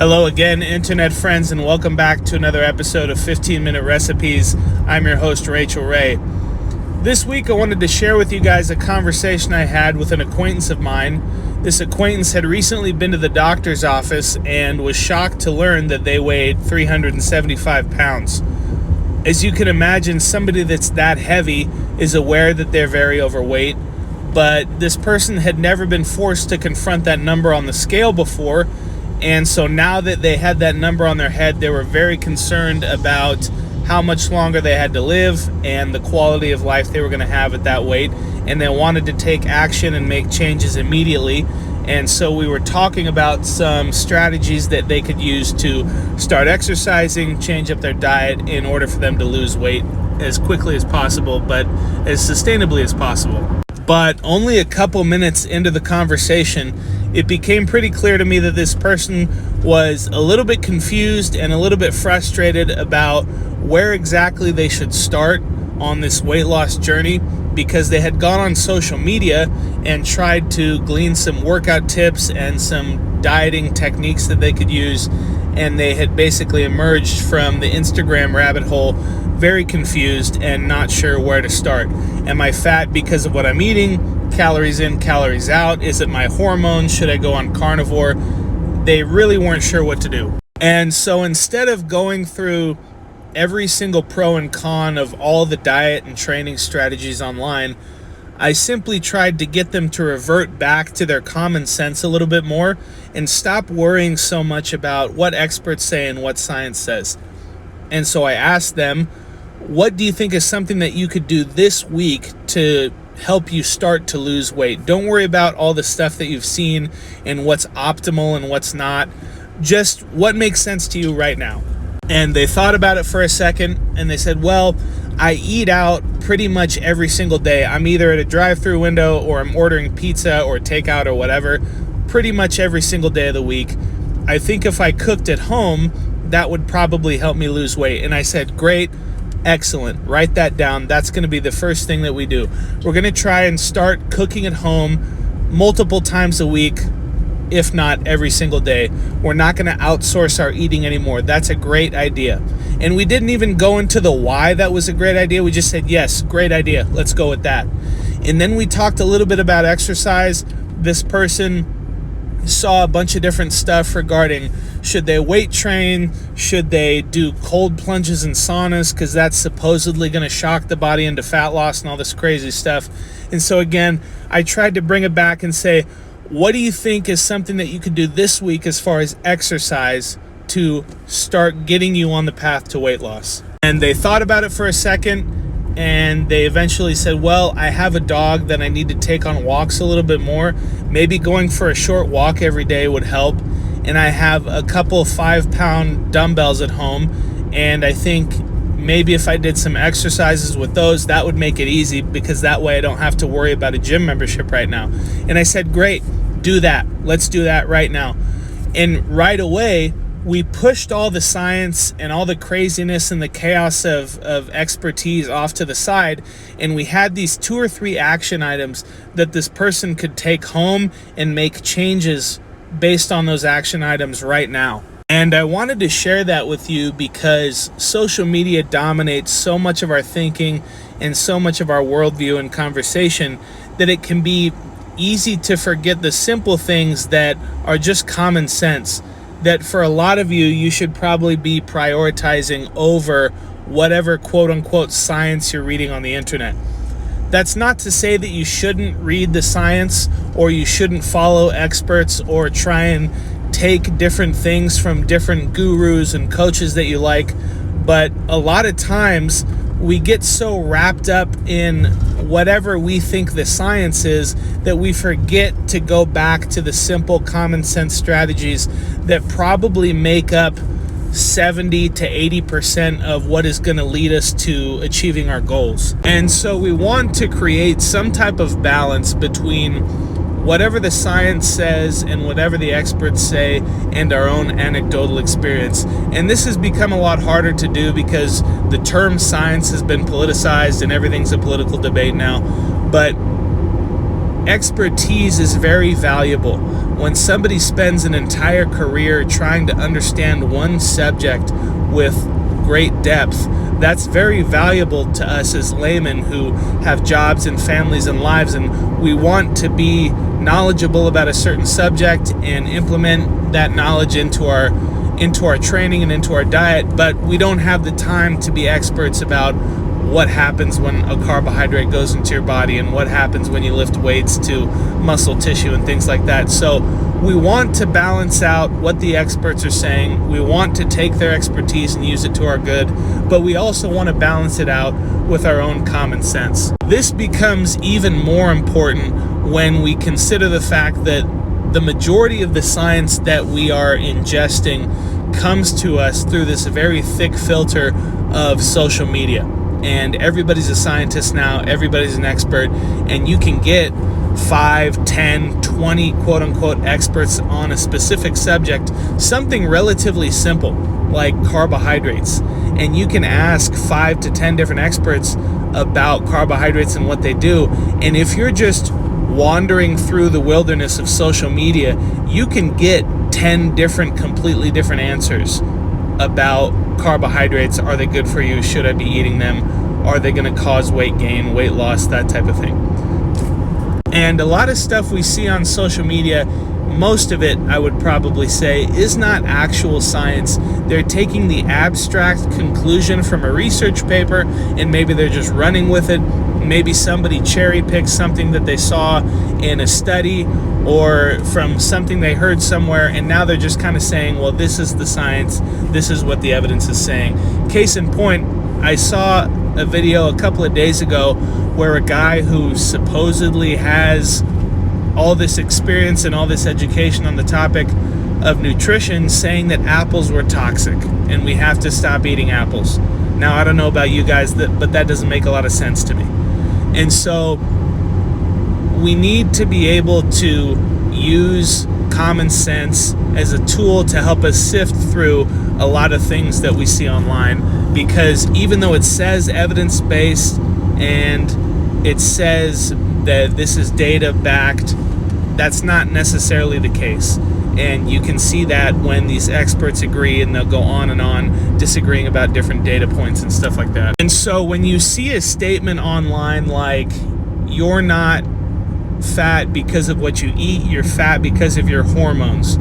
Hello again, internet friends, and welcome back to another episode of 15-Minute Recipes. I'm your host, Rachel Ray. This week, I wanted to share with you guys a conversation I had with an acquaintance of mine. This acquaintance had recently been to the doctor's office and was shocked to learn that they weighed 375 pounds. As you can imagine, somebody that's that heavy is aware that they're very overweight, but this person had never been forced to confront that number on the scale before. And so now that they had that number on their head, they were very concerned about how much longer they had to live and the quality of life they were going to have at that weight. And they wanted to take action and make changes immediately. And so we were talking about some strategies that they could use to start exercising, change up their diet in order for them to lose weight as quickly as possible, but as sustainably as possible. But only a couple minutes into the conversation, it became pretty clear to me that this person was a little bit confused and a little bit frustrated about where exactly they should start on this weight loss journey, because they had gone on social media and tried to glean some workout tips and some dieting techniques that they could use, and they had basically emerged from the Instagram rabbit hole very confused and not sure where to start. Am I fat because of what I'm eating? Calories in, calories out? Is it my hormones? Should I go on carnivore? They really weren't sure what to do. And so instead of going through every single pro and con of all the diet and training strategies online, I simply tried to get them to revert back to their common sense a little bit more and stop worrying so much about what experts say and what science says. And so I asked them, what do you think is something that you could do this week to help you start to lose weight? Don't worry about all the stuff that you've seen and what's optimal and what's not. Just what makes sense to you right now. And they thought about it for a second and they said, well, I eat out pretty much every single day. I'm either at a drive-through window or I'm ordering pizza or takeout or whatever, pretty much every single day of the week. I think if I cooked at home, that would probably help me lose weight. And I said, great. Excellent. Write that down. That's going to be the first thing that we do. We're going to try and start cooking at home multiple times a week, if not every single day. We're not going to outsource our eating anymore. That's a great idea. And we didn't even go into the why that was a great idea. We just said, yes, great idea. Let's go with that. And then we talked a little bit about exercise. This person saw a bunch of different stuff regarding should they weight train, should they do cold plunges and saunas because that's supposedly going to shock the body into fat loss and all this crazy stuff. And so again, I tried to bring it back and say, what do you think is something that you could do this week as far as exercise to start getting you on the path to weight loss? And they thought about it for a second and they eventually said, well, I have a dog that I need to take on walks a little bit more. Maybe going for a short walk every day would help. And I have a couple 5-pound dumbbells at home. And I think maybe if I did some exercises with those, that would make it easy because that way I don't have to worry about a gym membership right now. And I said, great, do that. Let's do that right now. And right away, we pushed all the science and all the craziness and the chaos of expertise off to the side, and we had these 2 or 3 action items that this person could take home and make changes based on those action items right now. And I wanted to share that with you because social media dominates so much of our thinking and so much of our worldview and conversation that it can be easy to forget the simple things that are just common sense, that for a lot of you, you should probably be prioritizing over whatever quote-unquote science you're reading on the internet. That's not to say that you shouldn't read the science or you shouldn't follow experts or try and take different things from different gurus and coaches that you like, but a lot of times we get so wrapped up in whatever we think the science is that we forget to go back to the simple common sense strategies that probably make up 70 to 80% of what is going to lead us to achieving our goals. And so we want to create some type of balance between whatever the science says and whatever the experts say and our own anecdotal experience. And this has become a lot harder to do because the term science has been politicized and everything's a political debate now. But expertise is very valuable. When somebody spends an entire career trying to understand one subject with great depth, that's very valuable to us as laymen who have jobs and families and lives, and we want to be knowledgeable about a certain subject and implement that knowledge into our training and into our diet, but we don't have the time to be experts about what happens when a carbohydrate goes into your body and what happens when you lift weights to muscle tissue and things like that. So we want to balance out what the experts are saying. We want to take their expertise and use it to our good, but we also want to balance it out with our own common sense. This becomes even more important when we consider the fact that the majority of the science that we are ingesting comes to us through this very thick filter of social media. And everybody's a scientist now, everybody's an expert, and you can get 5, 10, 20 quote-unquote experts on a specific subject, something relatively simple like carbohydrates, and you can ask 5 to 10 different experts about carbohydrates and what they do, and if you're just wandering through the wilderness of social media, you can get 10 completely different answers about carbohydrates. Are they good for you? Should I be eating them? Are they going to cause weight gain, weight loss, that type of thing? And a lot of stuff we see on social media, most of it, I would probably say, is not actual science. They're taking the abstract conclusion from a research paper and maybe they're just running with it. Maybe somebody cherry-picked something that they saw in a study or from something they heard somewhere, and now they're just kind of saying, well, this is the science, this is what the evidence is saying. Case in point, I saw a video a couple of days ago where a guy who supposedly has all this experience and all this education on the topic of nutrition saying that apples were toxic and we have to stop eating apples. Now, I don't know about you guys, but that doesn't make a lot of sense to me. And so we need to be able to use common sense as a tool to help us sift through a lot of things that we see online, because even though it says evidence-based and it says that this is data-backed, that's not necessarily the case. And you can see that when these experts agree and they'll go on disagreeing about different data points and stuff like that. And so when you see a statement online like, you're not fat because of what you eat, you're fat because of your hormones,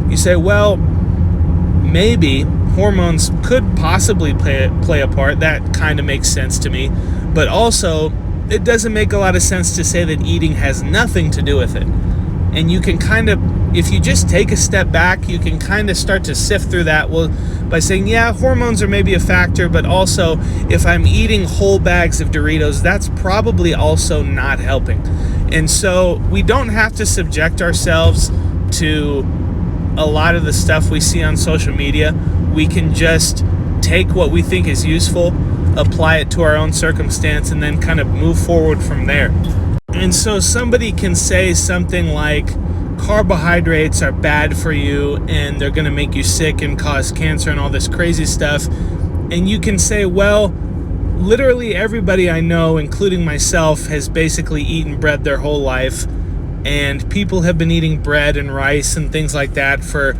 you say, well, maybe hormones could possibly play a part. That kind of makes sense to me. But also, it doesn't make a lot of sense to say that eating has nothing to do with it. And you can kind of, if you just take a step back, you can kind of start to sift through that by saying, yeah, hormones are maybe a factor, but also if I'm eating whole bags of Doritos, that's probably also not helping. And so we don't have to subject ourselves to a lot of the stuff we see on social media. We can just take what we think is useful, apply it to our own circumstance, and then kind of move forward from there. And so somebody can say something like, carbohydrates are bad for you and they're going to make you sick and cause cancer and all this crazy stuff. And you can say, well, literally everybody I know, including myself, has basically eaten bread their whole life. And people have been eating bread and rice and things like that for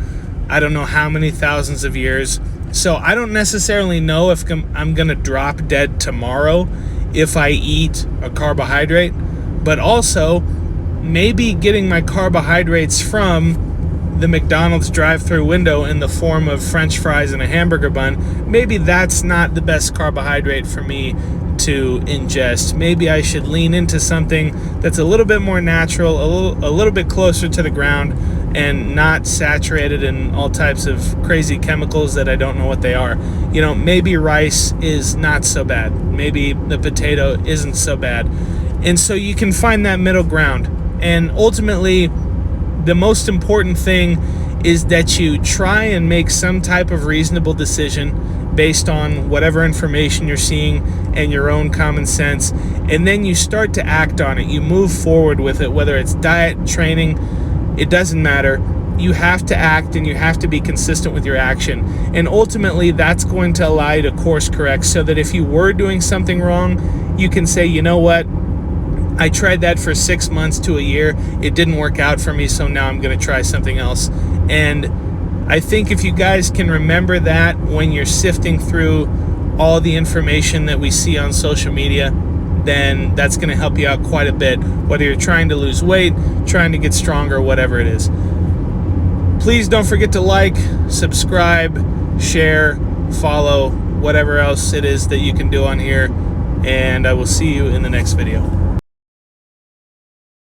I don't know how many thousands of years. So I don't necessarily know if I'm going to drop dead tomorrow if I eat a carbohydrate. But also, maybe getting my carbohydrates from the McDonald's drive-thru window in the form of French fries and a hamburger bun, maybe that's not the best carbohydrate for me to ingest. Maybe I should lean into something that's a little bit more natural, a little bit closer to the ground, and not saturated in all types of crazy chemicals that I don't know what they are. You know, maybe rice is not so bad. Maybe the potato isn't so bad. And so you can find that middle ground. And ultimately, the most important thing is that you try and make some type of reasonable decision based on whatever information you're seeing and your own common sense. And then you start to act on it. You move forward with it, whether it's diet, training, it doesn't matter. You have to act and you have to be consistent with your action. And ultimately, that's going to allow you to course correct so that if you were doing something wrong, you can say, you know what? I tried that for 6 months to a year. It didn't work out for me, so now I'm going to try something else. And I think if you guys can remember that when you're sifting through all the information that we see on social media, then that's going to help you out quite a bit, whether you're trying to lose weight, trying to get stronger, whatever it is. Please don't forget to like, subscribe, share, follow, whatever else it is that you can do on here, and I will see you in the next video.